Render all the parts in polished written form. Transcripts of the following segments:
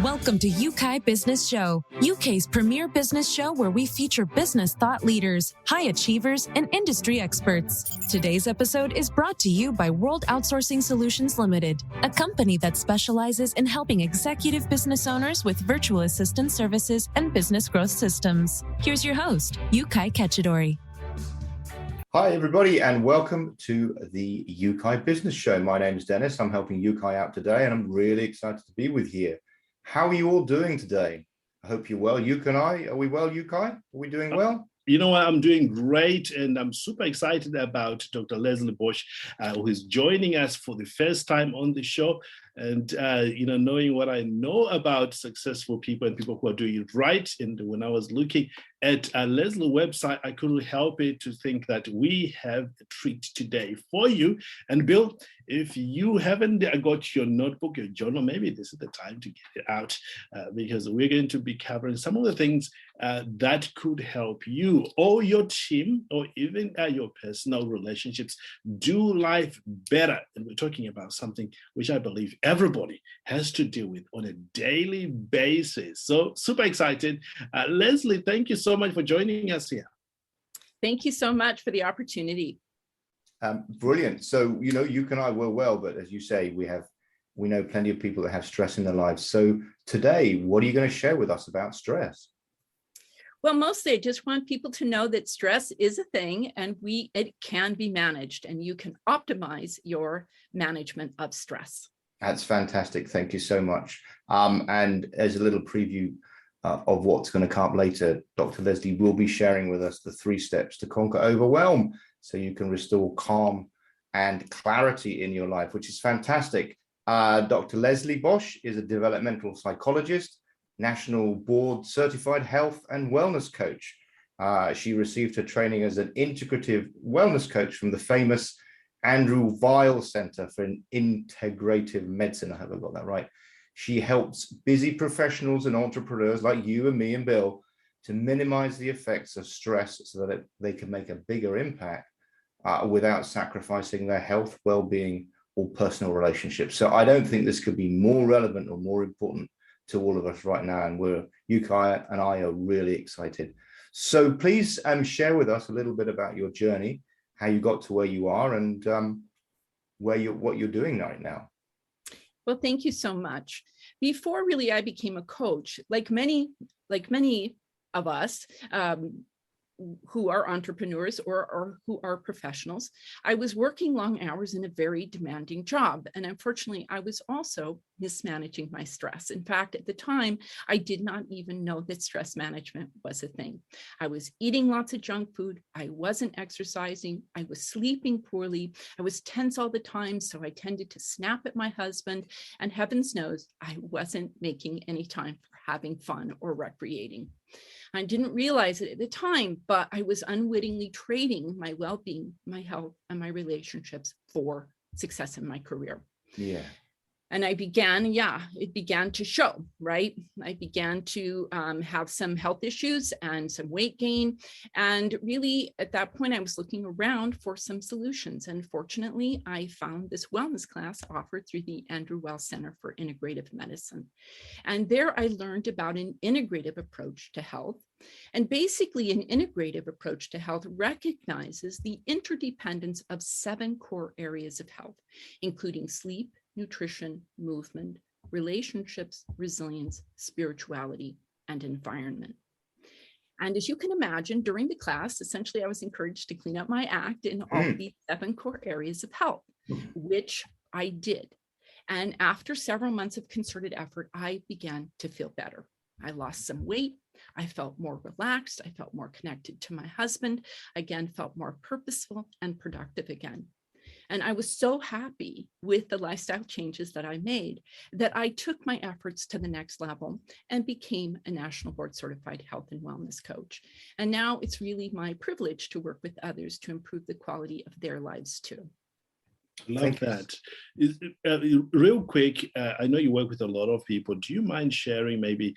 Welcome to UK Business Show, UK's premier business show where we feature business thought leaders, high achievers, and industry experts. Today's episode is brought to you by World Outsourcing Solutions Limited, a company that specializes in helping executive business owners with virtual assistant services and business growth systems. Here's your host, Yukai Kechidori. Hi, everybody, and welcome to the UK Business Show. My name is Dennis. I'm helping UK out today, and I'm really excited to be with you here. How are you all doing today? I hope you're well. Yukai and I, are we well, Yukai? Are we doing well? You know what? I'm doing great, and I'm super excited about Dr. Leslie Bosch, who is joining us for the first time on the show. And, knowing what I know about successful people and people who are doing it right. And when I was looking at Leslie's website, I couldn't help it to think that we have a treat today for you. And Bill, if you haven't got your notebook, your journal, maybe this is the time to get it out because we're going to be covering some of the things that could help you or your team or even your personal relationships do life better. And we're talking about something which I believe everybody has to deal with on a daily basis. So super excited. Leslie, thank you so much for joining us here. Thank you so much for the opportunity. Brilliant. So, you and I were well, but as you say, we know plenty of people that have stress in their lives. So today, what are you going to share with us about stress? Well, mostly I just want people to know that stress is a thing and it can be managed, and you can optimize your management of stress. That's fantastic. Thank you so much. And as a little preview of what's going to come up later, Dr. Leslie will be sharing with us the 3 steps to conquer overwhelm so you can restore calm and clarity in your life, which is fantastic. Dr. Leslie Bosch is a developmental psychologist, national board certified health and wellness coach. She received her training as an integrative wellness coach from the famous Andrew Weil Center for Integrative Medicine. I hope I got that right. She helps busy professionals and entrepreneurs like you and me and Bill to minimize the effects of stress so that they can make a bigger impact without sacrificing their health, well-being, or personal relationships. So I don't think this could be more relevant or more important to all of us right now. And Yukai and I are really excited. So please share with us a little bit about your journey, how you got to where you are, and what you're doing right now. Well, thank you so much. Before really I became a coach, like many of us who are entrepreneurs or who are professionals, I was working long hours in a very demanding job. And unfortunately, I was also mismanaging my stress. In fact, at the time, I did not even know that stress management was a thing. I was eating lots of junk food. I wasn't exercising. I was sleeping poorly. I was tense all the time. So I tended to snap at my husband. And heavens knows, I wasn't making any time for having fun or recreating. I didn't realize it at the time, but I was unwittingly trading my well-being, my health, and my relationships for success in my career. Yeah. And it began to show, right? I began to have some health issues and some weight gain. And really, at that point, I was looking around for some solutions. And fortunately, I found this wellness class offered through the Andrew Weil Center for Integrative Medicine. And there I learned about an integrative approach to health. And basically, an integrative approach to health recognizes the interdependence of 7 core areas of health, including sleep, nutrition, movement, relationships, resilience, spirituality, and environment. And as you can imagine, during the class, essentially, I was encouraged to clean up my act in all of these 7 core areas of health, which I did. And after several months of concerted effort, I began to feel better. I lost some weight. I felt more relaxed. I felt more connected to my husband. Again, felt more purposeful and productive again. And I was so happy with the lifestyle changes that I made that I took my efforts to the next level and became a national board certified health and wellness coach. And now it's really my privilege to work with others to improve the quality of their lives too. Love that. Real quick, I know you work with a lot of people. Do you mind sharing maybe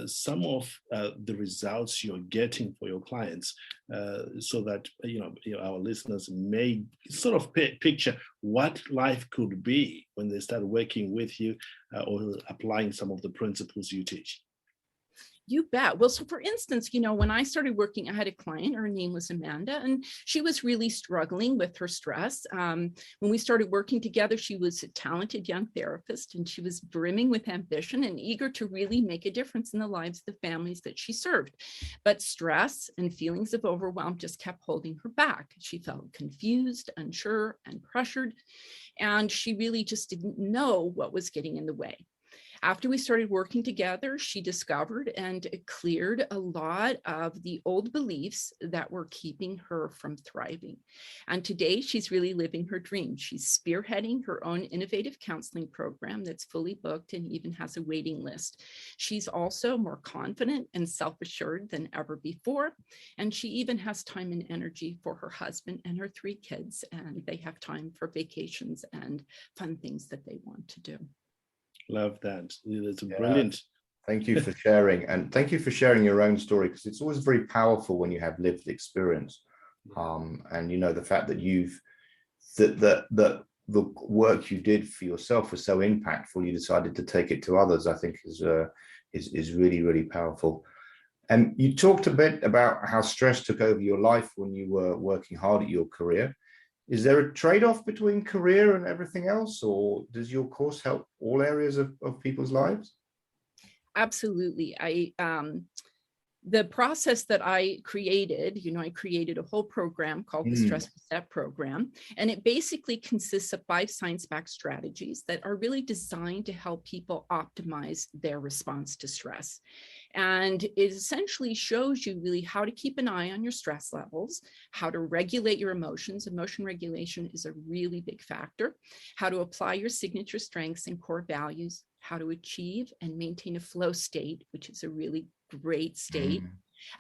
some of the results you're getting for your clients, so that our listeners may sort of picture what life could be when they start working with you or applying some of the principles you teach? You bet. Well, so for instance, when I started working, I had a client, her name was Amanda, and she was really struggling with her stress. When we started working together, she was a talented young therapist, and she was brimming with ambition and eager to really make a difference in the lives of the families that she served. But stress and feelings of overwhelm just kept holding her back. She felt confused, unsure, and pressured, and she really just didn't know what was getting in the way. After we started working together, she discovered and cleared a lot of the old beliefs that were keeping her from thriving. And today she's really living her dream. She's spearheading her own innovative counseling program that's fully booked and even has a waiting list. She's also more confident and self-assured than ever before. And she even has time and energy for her husband and her 3 kids, and they have time for vacations and fun things that they want to do. Love that. That's brilliant. Thank you for sharing, and thank you for sharing your own story, because it's always very powerful when you have lived experience. And the fact that the work you did for yourself was so impactful, you decided to take it to others, I think is really, really powerful. And you talked a bit about how stress took over your life when you were working hard at your career. Is there a trade-off between career and everything else, or does your course help all areas of people's lives? Absolutely. The process that I created, I created a whole program called the Stress Reset Program, and it basically consists of 5 science-backed strategies that are really designed to help people optimize their response to stress. And it essentially shows you really how to keep an eye on your stress levels, how to regulate your emotions. Emotion regulation is a really big factor, how to apply your signature strengths and core values, how to achieve and maintain a flow state, which is a really great state,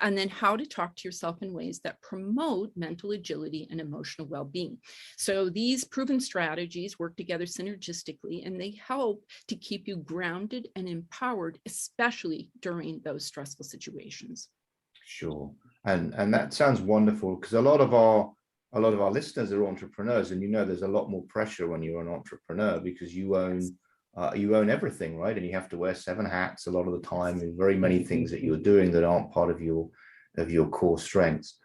and then how to talk to yourself in ways that promote mental agility and emotional well-being. So these proven strategies work together synergistically, and they help to keep you grounded and empowered, especially during those stressful situations. Sure. And that sounds wonderful, because a lot of our listeners are entrepreneurs, and there's a lot more pressure when you're an entrepreneur, because you own everything, right? And you have to wear 7 hats a lot of the time, and very many things that you're doing that aren't part of your core strengths.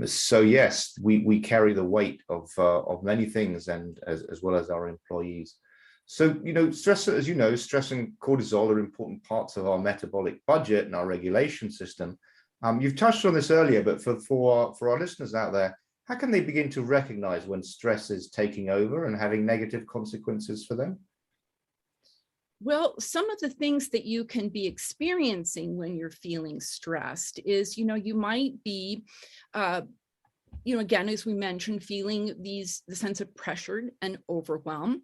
So yes, we carry the weight of many things, and as well as our employees. So stress, as stress and cortisol are important parts of our metabolic budget and our regulation system. You've touched on this earlier, but for our listeners out there, how can they begin to recognize when stress is taking over and having negative consequences for them? Well, some of the things that you can be experiencing when you're feeling stressed is, you might be, again, as we mentioned, feeling the sense of pressure and overwhelm.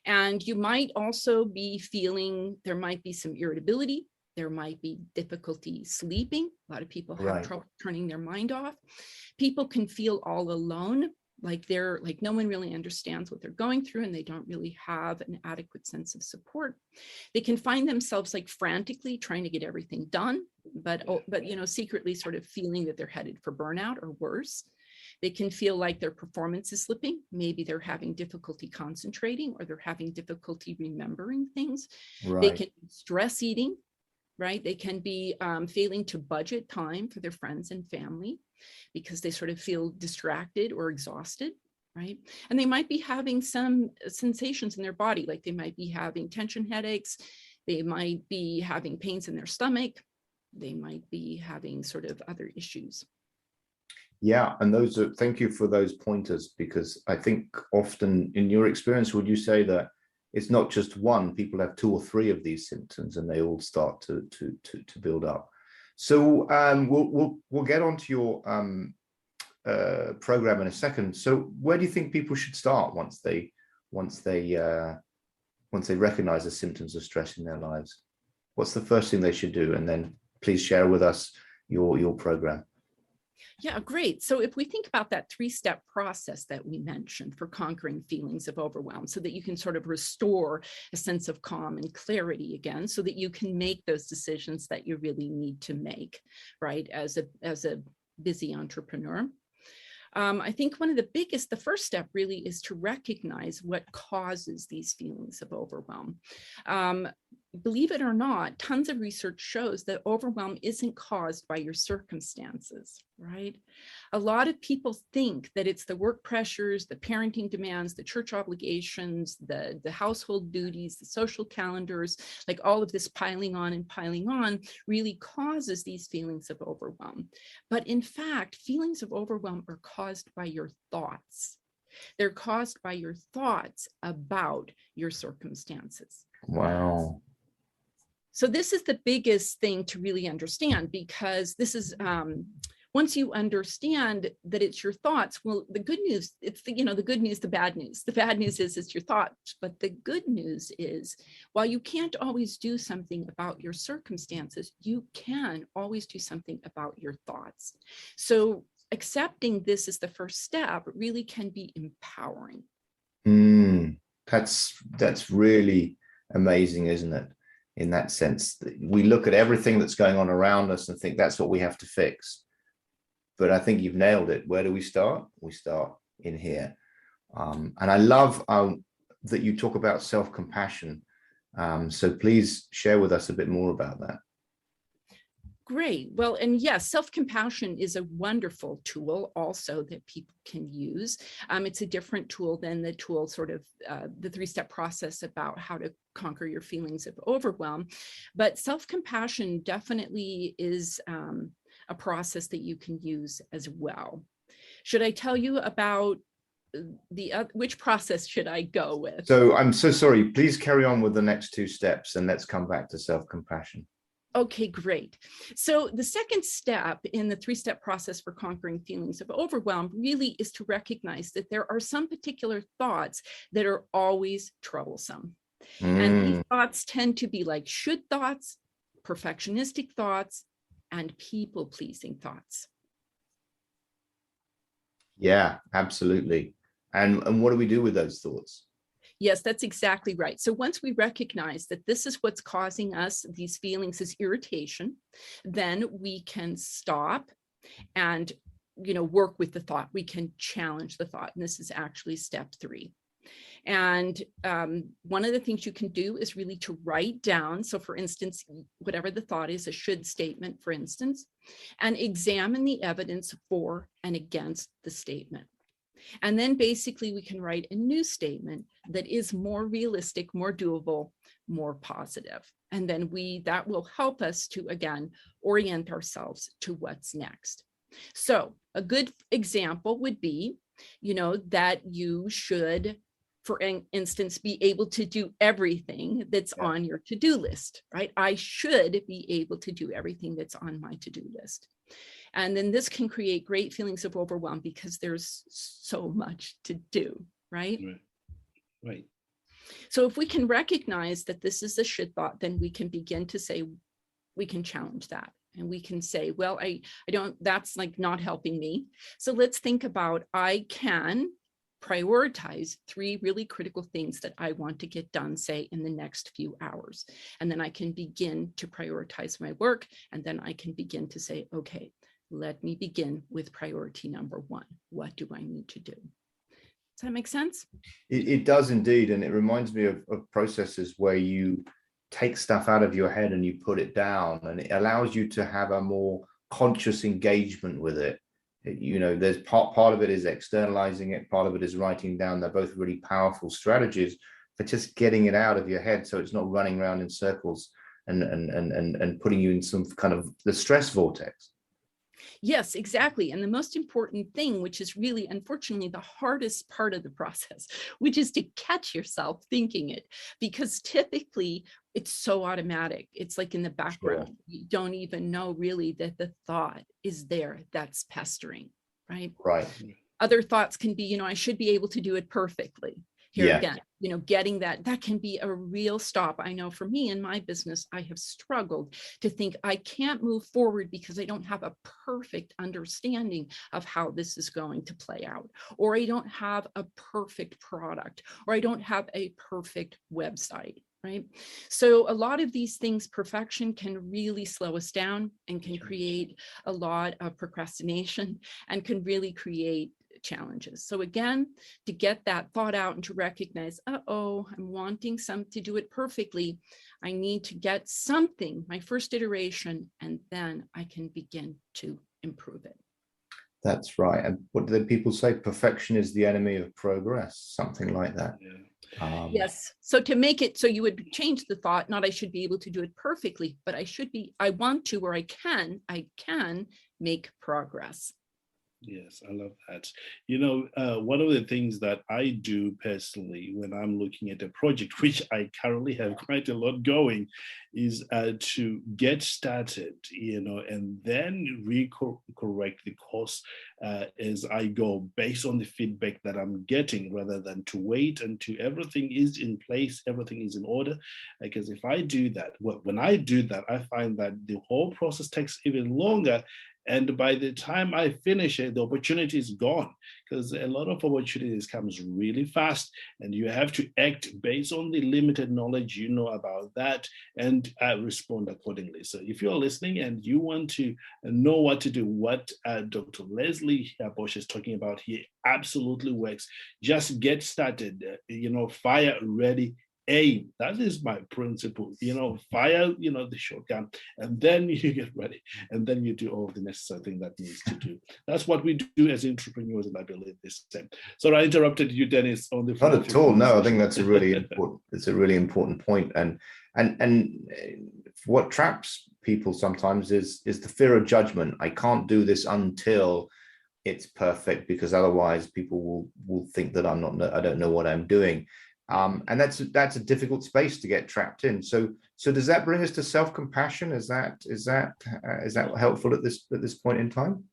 And you might also be feeling there might be some irritability. There might be difficulty sleeping. A lot of people have trouble turning their mind off. People can feel all alone, like no one really understands what they're going through, and they don't really have an adequate sense of support. They can find themselves frantically trying to get everything done, but secretly sort of feeling that they're headed for burnout or worse. They can feel like their performance is slipping. Maybe they're having difficulty concentrating, or they're having difficulty remembering things. They can be stress eating, right? They can be failing to budget time for their friends and family, because they sort of feel distracted or exhausted, right? And they might be having some sensations in their body, like they might be having tension headaches, they might be having pains in their stomach, they might be having sort of other issues. Yeah, and thank you for those pointers, because I think often in your experience, would you say that it's not just one, people have 2 or 3 of these symptoms and they all start to build up? So we'll get onto your program in a second. So where do you think people should start once they recognize the symptoms of stress in their lives? What's the first thing they should do? And then please share with us your program. Yeah, great. So if we think about that 3-step process that we mentioned for conquering feelings of overwhelm, so that you can sort of restore a sense of calm and clarity again, so that you can make those decisions that you really need to make, right, as a busy entrepreneur. I think one of the first step really is to recognize what causes these feelings of overwhelm. Believe it or not, tons of research shows that overwhelm isn't caused by your circumstances, right? A lot of people think that it's the work pressures, the parenting demands, the church obligations, the household duties, the social calendars, like all of this piling on really causes these feelings of overwhelm. But in fact, feelings of overwhelm are caused by your thoughts. They're caused by your thoughts about your circumstances. Wow. So this is the biggest thing to really understand, because this is once you understand that it's your thoughts, well, the good news, it's the good news, the bad news. The bad news is it's your thoughts, but the good news is, while you can't always do something about your circumstances, you can always do something about your thoughts. So accepting this as the first step really can be empowering. That's really amazing, isn't it? In that sense, we look at everything that's going on around us and think that's what we have to fix. But I think you've nailed it. Where do we start? We start in here. And I love that you talk about self-compassion. So please share with us a bit more about that. Great. Well, and yes, self-compassion is a wonderful tool also that people can use. It's a different tool than the tool, sort of the 3-step process about how to conquer your feelings of overwhelm. But self-compassion definitely is a process that you can use as well. Should I tell you about which process should I go with? So I'm so sorry. Please carry on with the next 2 steps and let's come back to self-compassion. Okay, great. So the second step in the 3-step process for conquering feelings of overwhelm really is to recognize that there are some particular thoughts that are always troublesome. And these thoughts tend to be like should thoughts, perfectionistic thoughts, and people-pleasing thoughts. Yeah, absolutely. And what do we do with those thoughts? Yes, that's exactly right. So once we recognize that this is what's causing us these feelings as irritation, then we can stop and, work with the thought. We can challenge the thought. And this is actually step 3. And one of the things you can do is really to write down. So for instance, whatever the thought is, a should statement, for instance, and examine the evidence for and against the statement. And then basically we can write a new statement that is more realistic, more doable, more positive. And then that will help us to, again, orient ourselves to what's next. So a good example would be, that you should, for instance, be able to do everything that's on your to-do list, right? I should be able to do everything that's on my to-do list. And then this can create great feelings of overwhelm because there's so much to do, right? Right. So if we can recognize that this is a should thought, then we can begin to say, we can challenge that. And we can say, well, I don't, that's like not helping me. So let's think about, I can prioritize 3 really critical things that I want to get done, say, in the next few hours. And then I can begin to prioritize my work. And then I can begin to say, okay, let me begin with priority number 1. What do I need to do? Does that make sense? It does indeed. And it reminds me of processes where you take stuff out of your head and you put it down, and it allows you to have a more conscious engagement with it. There's part of it is externalizing it, part of it is writing down. They're both really powerful strategies for just getting it out of your head, so it's not running around in circles and putting you in some kind of the stress vortex. Yes, exactly. And the most important thing, which is really, unfortunately, the hardest part of the process, which is to catch yourself thinking it, because typically it's so automatic. It's like in the background. Sure. You don't even know really that the thought is there that's pestering, right? Right. Other thoughts can be, I should be able to do it perfectly. Here Yeah. again, getting that can be a real stop. I know for me in my business, I have struggled to think I can't move forward because I don't have a perfect understanding of how this is going to play out, or I don't have a perfect product, or I don't have a perfect website. Right. So a lot of these things, perfection can really slow us down and can create a lot of procrastination and can really create challenges. So again, to get that thought out and to recognize, I'm wanting to do it perfectly. I need to get something, my first iteration, and then I can begin to improve it. That's right. And what do the people say? Perfection is the enemy of progress, something like that. Yeah. Yes. So to make it so, you would change the thought, not I should be able to do it perfectly, but I want to, or I can make progress. Yes, I love that. One of the things that I do personally when I'm looking at a project, which I currently have quite a lot going, is to get started, and then correct the course as I go based on the feedback that I'm getting, rather than to wait until everything is in place, everything is in order. Because if I do that, when I do that, I find that the whole process takes even longer. And by the time I finish it, the opportunity is gone, because a lot of opportunities comes really fast, and you have to act based on the limited knowledge you know about that and respond accordingly. So if you're listening and you want to know what to do, what Dr. Leslie Bosch is talking about here absolutely works. Just get started, fire ready. That is my principle, fire, the shotgun, and then you get ready, and then you do all the necessary thing that needs to do. That's what we do as entrepreneurs, and I believe this same. So I interrupted you, Dennis, on the Not at all. No, I think that's a really important. It's a really important point, and what traps people sometimes is the fear of judgment. I can't do this until it's perfect, because otherwise people will think that I don't know what I'm doing. And that's a difficult space to get trapped in. So does that bring us to self-compassion? Is that helpful at this point in time?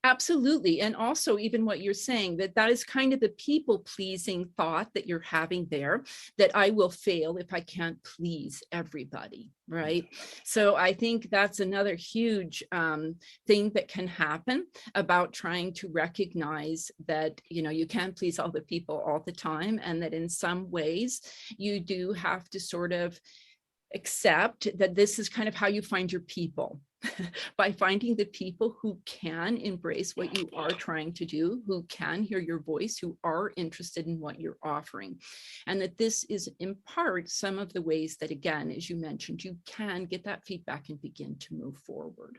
Absolutely. And also even what you're saying, that is kind of the people-pleasing thought that you're having there, that I will fail if I can't please everybody, right? So I think that's another huge thing that can happen about trying to recognize that, you can't please all the people all the time, and that in some ways you do have to sort of accept that this is kind of how you find your people. By finding the people who can embrace what you are trying to do, who can hear your voice, who are interested in what you're offering. And that this is in part some of the ways that, again, as you mentioned, you can get that feedback and begin to move forward.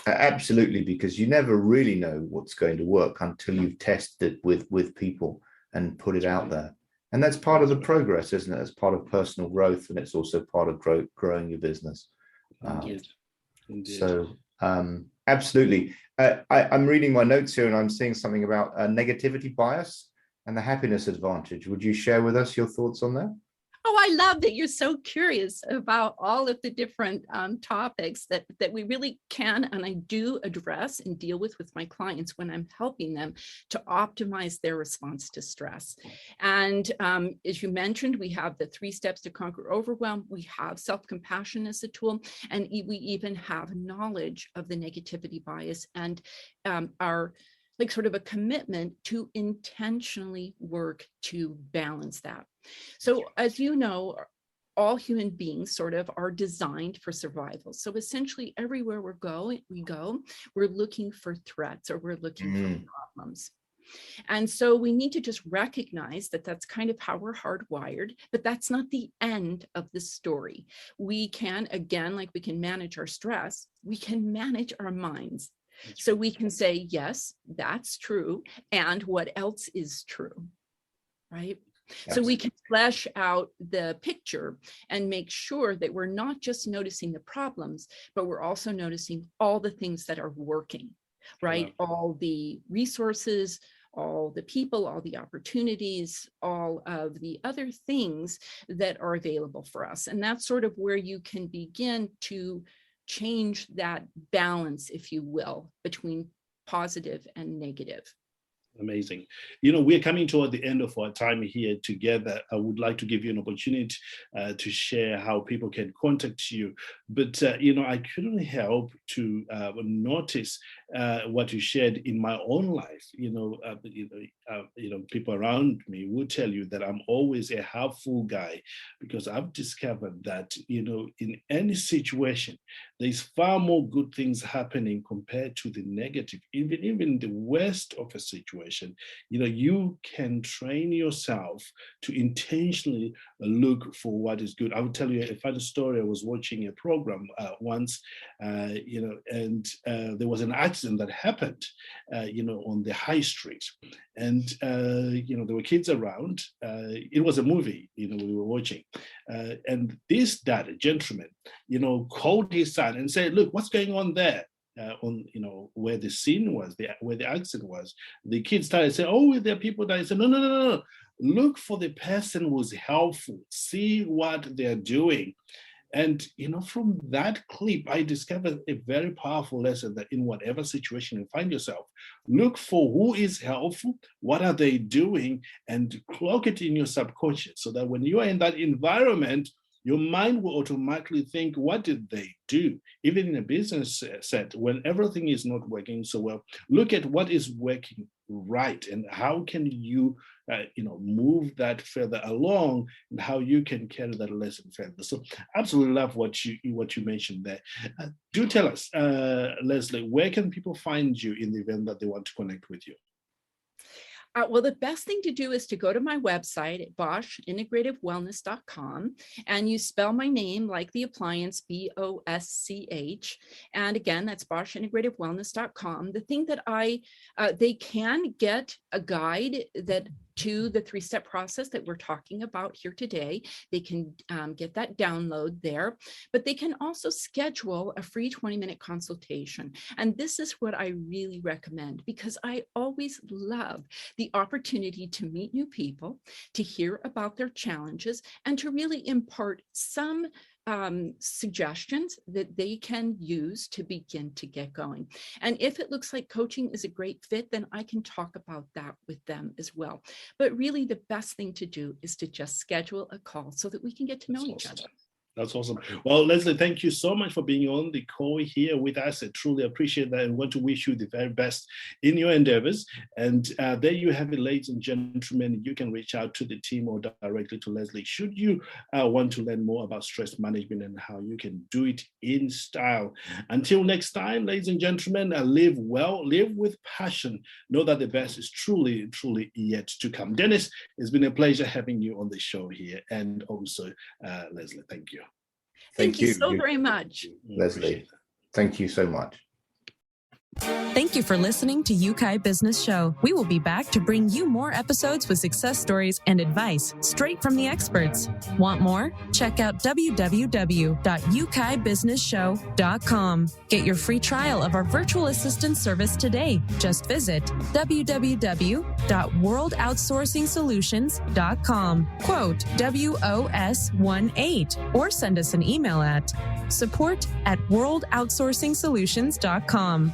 Absolutely, because you never really know what's going to work until you've tested it with people and put it out there. And that's part of the progress, isn't it? It's part of personal growth, and it's also part of growing your business. Indeed. So absolutely. I'm reading my notes here, and I'm seeing something about negativity bias and the happiness advantage. Would you share with us your thoughts on that? Oh, I love that you're so curious about all of the different topics that we really can and I do address and deal with my clients when I'm helping them to optimize their response to stress. And as you mentioned, we have the 3 steps to conquer overwhelm. We have self-compassion as a tool, and we even have knowledge of the negativity bias and our sort of a commitment to intentionally work to balance that. So as you know, all human beings sort of are designed for survival. So essentially everywhere we go, we're looking for threats, or we're looking for problems. And so we need to just recognize that that's kind of how we're hardwired, but that's not the end of the story. We can, again, like we can manage our stress, we can manage our minds. So we can say, yes, that's true. And what else is true, right? Yes. So we can flesh out the picture and make sure that we're not just noticing the problems, but we're also noticing all the things that are working, right? Yeah. All the resources, all the people, all the opportunities, all of the other things that are available for us. And that's sort of where you can begin to change that balance, if you will, between positive and negative. Amazing. You know, we're coming toward the end of our time here together. I would like to give you an opportunity to share how people can contact you. But, you know, I couldn't help to notice what you shared in my own life. You know, people around me will tell you that I'm always a half full guy, because I've discovered that, you know, in any situation, there's far more good things happening compared to the negative. Even the worst of a situation, you know, you can train yourself to intentionally look for what is good. I will tell you a funny story. I was watching a program once, you know, and there was an accident that happened, you know, on the high street. And, you know, there were kids around. It was a movie, you know, we were watching. And this dad, a gentleman, you know, called his son and said, look, what's going on there? On, you know, where the scene was, where the accident was. The kids started saying, oh, there are people that. I said, no. Look for the person who's helpful. See what they're doing. And, you know, from that clip, I discovered a very powerful lesson that in whatever situation you find yourself, look for who is helpful, what are they doing, and clock it in your subconscious so that when you are in that environment, your mind will automatically think, what did they do? Even in a business set, when everything is not working so well, look at what is working right and how can you, you know, move that further along, and how you can carry that lesson further. So absolutely love what you mentioned there. Do tell us, Leslie, where can people find you in the event that they want to connect with you? Well, the best thing to do is to go to my website at boschintegrativewellness.com, and you spell my name like the appliance, BOSCH. And again, that's boschintegrativewellness.com. The thing that they can get a guide to the 3-step process that we're talking about here today. They can get that download there, but they can also schedule a free 20-minute consultation. And this is what I really recommend, because I always love the opportunity to meet new people, to hear about their challenges, and to really impart some suggestions that they can use to begin to get going. And if it looks like coaching is a great fit, then I can talk about that with them as well. But really, the best thing to do is to just schedule a call so that we can get to know each other. That's awesome. Well, Leslie, thank you so much for being on the call here with us. I truly appreciate that and want to wish you the very best in your endeavors. And there you have it, ladies and gentlemen. You can reach out to the team or directly to Leslie should you want to learn more about stress management and how you can do it in style. Until next time, ladies and gentlemen, live well, live with passion. Know that the best is truly, truly yet to come. Dennis, it's been a pleasure having you on the show here. And also, Leslie, thank you. Thank you so very much, Leslie. Thank you so much. Thank you for listening to UKAI Business Show. We will be back to bring you more episodes with success stories and advice straight from the experts. Want more? Check out www.ukaibusinessshow.com. Get your free trial of our virtual assistant service today. Just visit www.worldoutsourcingsolutions.com. Quote WOS18 or send us an email at support@worldoutsourcingsolutions.com.